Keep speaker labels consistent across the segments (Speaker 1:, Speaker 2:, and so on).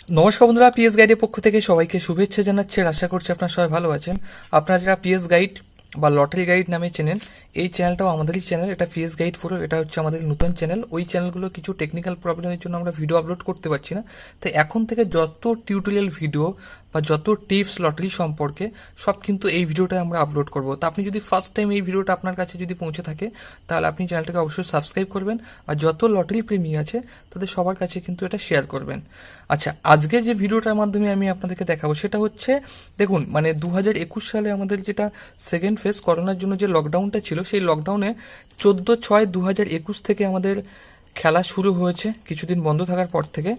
Speaker 1: নমস্কার বন্ধুরা, পিএস গাইডের পক্ষ থেকে সবাইকে শুভেচ্ছা জানাচ্ছি। আশা করছি আপনারা সবাই ভালো আছেন। আপনারা যারা পিএস গাইড বা লটারি গাইড নামে চেনেন, এই চ্যানেলটাও আমাদেরই চ্যানেল। এটা পিএস গাইড পুরো, এটা হচ্ছে আমাদের নতুন চ্যানেল। ওই চ্যানেলগুলো কিছু টেকনিক্যাল প্রবলেমের জন্য আমরা ভিডিও আপলোড করতে পারছি না। তো এখন থেকে যত টিউটোরিয়াল ভিডিও বা যত টিপস লটারি সম্পর্কে সব কিন্তু এই ভিডিওটা আমরা আপলোড করব। তো আপনি যদি ফার্স্ট টাইম এই ভিডিওটা আপনার কাছে যদি পৌঁছে থাকে, তাহলে আপনি চ্যানেলটাকে অবশ্যই সাবস্ক্রাইব করবেন আর যত লটারি প্রেমী আছে তাদের সবার কাছে কিন্তু এটা শেয়ার করবেন। আচ্ছা, আজকে যে ভিডিওটার মাধ্যমে আমি আপনাদেরকে দেখাবো সেটা হচ্ছে, দেখুন 2021 সালে আমাদের যেটা সেকেন্ড ফেজ করোনার জন্য যে লকডাউনটা ছিল, সেই লকডাউনে 14/6/2021 থেকে আমাদের খেলা শুরু হয়েছে, কিছুদিন বন্ধ থাকার পর থেকে।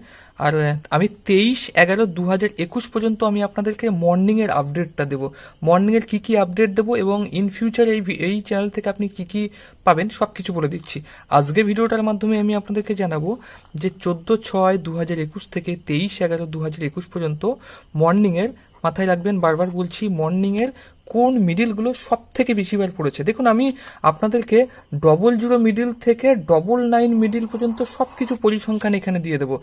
Speaker 1: আর আমি 23/11/2021 পর্যন্ত আমি আপনাদেরকে মর্নিংয়ের আপডেটটা দেবো। মর্নিংয়ের কী কী আপডেট দেবো এবং ইন ফিউচার এই চ্যানেল থেকে আপনি কী কী পাবেন সব কিছু বলে দিচ্ছি। আজকে ভিডিওটার মাধ্যমে আমি আপনাদেরকে জানাবো যে 14/6/2021 থেকে 23/11/2021 পর্যন্ত মর্নিংয়ের, মাথায় রাখবেন বারবার বলছি, মর্নিংয়ের কোন মিডিলগুলো সব থেকে বেশিবার পড়েছে। দেখুন, আমি আপনাদেরকে 00 মিডিল থেকে 99 মিডিল পর্যন্ত সব কিছু পরিসংখ্যান এখানে দিয়ে দেবো।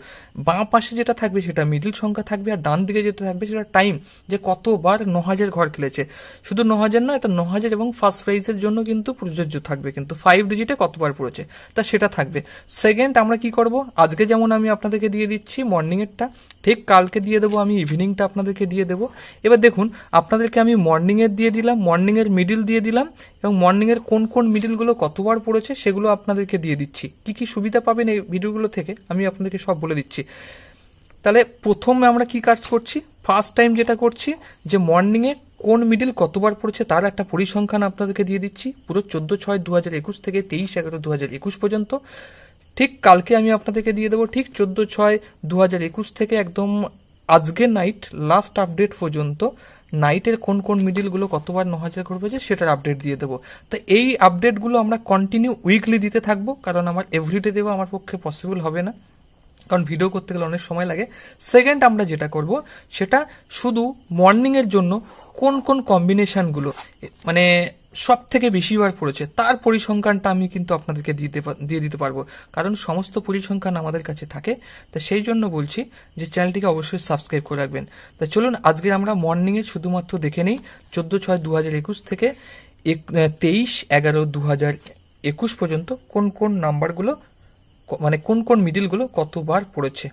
Speaker 1: বাঁ পাশে যেটা থাকবে সেটা মিডিল সংখ্যা থাকবে, আর ডান দিকে যেটা থাকবে সেটা টাইম, যে কতবার 9000 ঘর খেলেছে। শুধু 9000 না, এটা 9000 এবং ফার্স্ট প্রাইজের জন্য কিন্তু প্রযোজ্য থাকবে, কিন্তু 5 ডিজিটে কতবার পড়েছে তা সেটা থাকবে। সেকেন্ড, আমরা কি করব, আজকে যেমন আমি আপনাদেরকে দিয়ে দিচ্ছি মর্নিংয়েরটা, ঠিক কালকে দিয়ে দেবো আমি ইভিনিংটা আপনাদেরকে দিয়ে দেবো। এবার দেখুন, আপনাদেরকে আমি মর্নিংয়ের দিয়ে দিলাম, মর্নিংয়ের মিডিল দিয়ে দিলাম, এবং মর্নিংয়ের কোন কোন মিডিলগুলো কতবার পড়েছে সেগুলো আপনাদেরকে দিয়ে দিচ্ছি। কি কি সুবিধা পাবেন এই ভিডিওগুলো থেকে আমি আপনাদেরকে সব বলে দিচ্ছি। তাহলে প্রথমে আমরা কি কাজ করছি, ফার্স্ট টাইম যেটা করছি, যে মর্নিংয়ে কোন মিডিল কতবার পড়েছে তার একটা পরিসংখ্যান আপনাদেরকে দিয়ে দিচ্ছি, পুরো 14/6/2021 থেকে 23/11/2021 পর্যন্ত। ঠিক কালকে আমি আপনাদেরকে দিয়ে দেবো ঠিক 14/6/2021 থেকে একদম আজকে নাইট লাস্ট আপডেট পর্যন্ত নাইটের কোন কোন মিডিলগুলো কতবার 9000 করবে সেটার আপডেট দিয়ে দেবো। তো এই আপডেটগুলো আমরা কন্টিনিউ উইকলি দিতে থাকবো, কারণ আমার এভরিডে দেওয়া আমার পক্ষে পসিবল হবে না, কারণ ভিডিও করতে গেলে অনেক সময় লাগে। সেকেন্ড, আমরা যেটা করব সেটা শুধু মর্নিংয়ের জন্য কোন কোন কম্বিনেশনগুলো সব থেকে বেশিবার পড়েছে তার পরিসংখ্যানটা আমি কিন্তু আপনাদেরকে দিয়ে দিতে পারবো, কারণ সমস্ত পরিসংখ্যান আমাদের কাছে থাকে। তা সেই জন্য বলছি যে চ্যানেলটিকে অবশ্যই সাবস্ক্রাইব করে রাখবেন। তা চলুন আজকে আমরা মর্নিংয়ে শুধুমাত্র দেখে নিই 14/6/2021 থেকে 23/11/2021 পর্যন্ত কোন কোন নাম্বারগুলো, কোন কোন মিডিলগুলো কতবার পড়েছে।